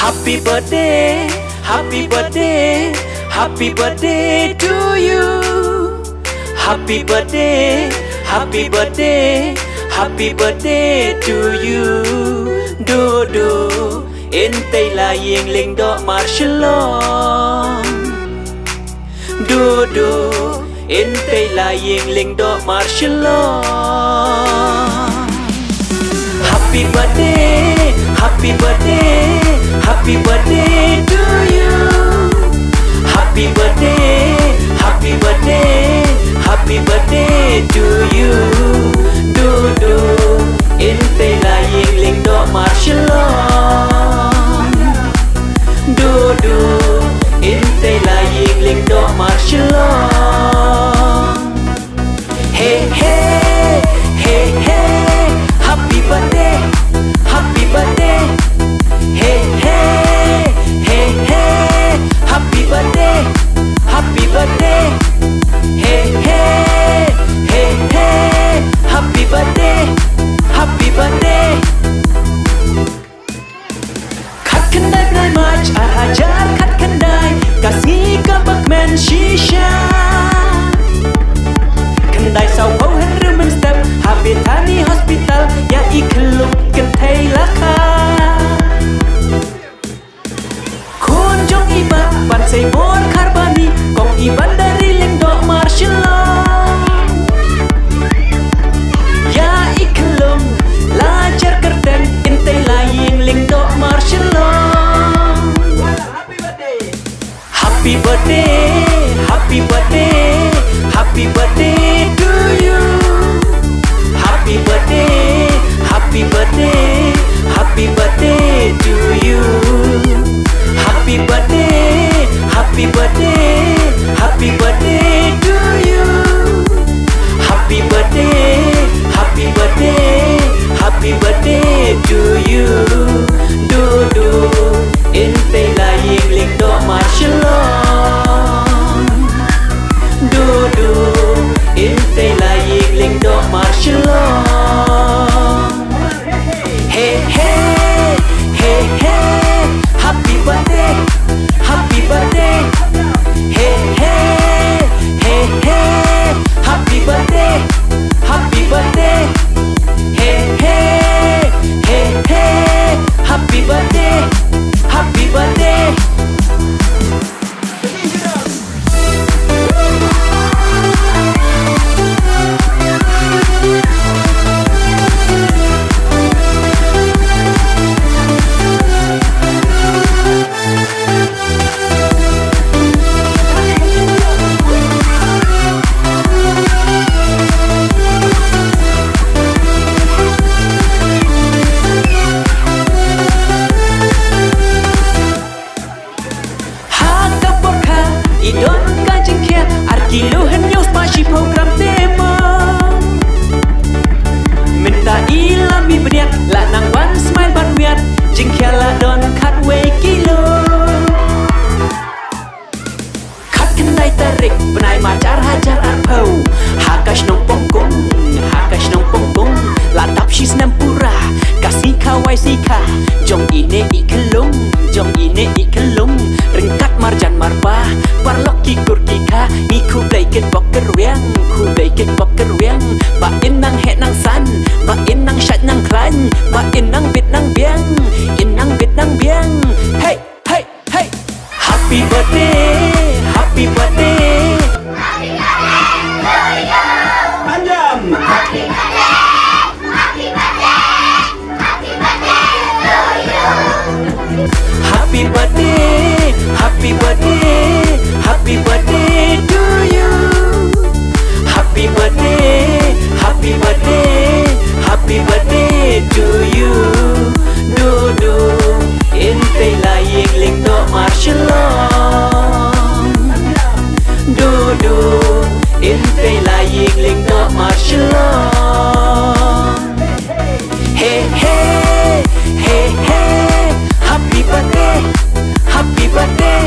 Happy birthday, happy birthday, happy birthday to you. Happy birthday, happy birthday, happy birthday to you. Do do, intay laying ling do marshalom. Do do, intay laying ling do marshalom. Happy birthday, happy birthday, happy birthday to you. Happy birthday, happy birthday, happy birthday to you. Do do, intay laying ling do marshalom. Do do, intay laying ling do marshalom. Hey hey, hey hey, happy birthday, happy birthday. Hey hey, hey hey, happy birthday, happy birthday. Hey hey, hey hey, happy birthday, happy birthday. Khát khăn đai nơi match ajar khát khăn đai kasih kabak men shisha. Khăn đai sau khâu hết rư men step habit tani hospital ya ikluk kan thay lá kha. Khôn trong ibat ban say bon karbani kong ibat dari lendo marshalom. Ya iklum lajar kerden intay laying lendo marshalom. Happy birthday, happy birthday, happy birthday to you. Happy birthday, happy birthday, happy birthday to you. Happy birthday, happy birthday, happy birthday to you. Happy birthday, happy birthday, happy birthday to you. Do do, intay laying ling do marshalom. Do do, intay laying ling do marshalom. Hey hey, hey hey, happy birthday, happy birthday. Hey hey, hey hey, happy birthday, happy birthday. Hey hey, hey hey, happy birthday, happy birthday. Idon kajeng kia arkiluhan news pasi program tema. Minta ilami beniat lanang ban smile ban wiat jeng kia ladon kat way kilo. Kat kendai tarik benai macar hajar arpau. Hakash nong pongkong, hakash nong pongkong. Latap shis nampura kasih kawai sika. Jong ine ikelung, jong ine ikelung. Ringkat marjan marba parlok kikur kika iku blanket poker wiang ku blanket poker wiang ba inang het nang san ba inang shat nang klan ba inang bit nang biang inang bit nang biang. Hey hey hey, happy birthday, happy birthday, happy birthday to you. Panjam, happy birthday, happy birthday, happy birthday to you. Happy birthday, happy birthday, happy birthday to you. Happy birthday, happy birthday, happy birthday to you. Do do, intay laying ling do marshalom. Do do, intay laying ling do marshalom. Hey hey, hey hey, happy birthday, happy birthday.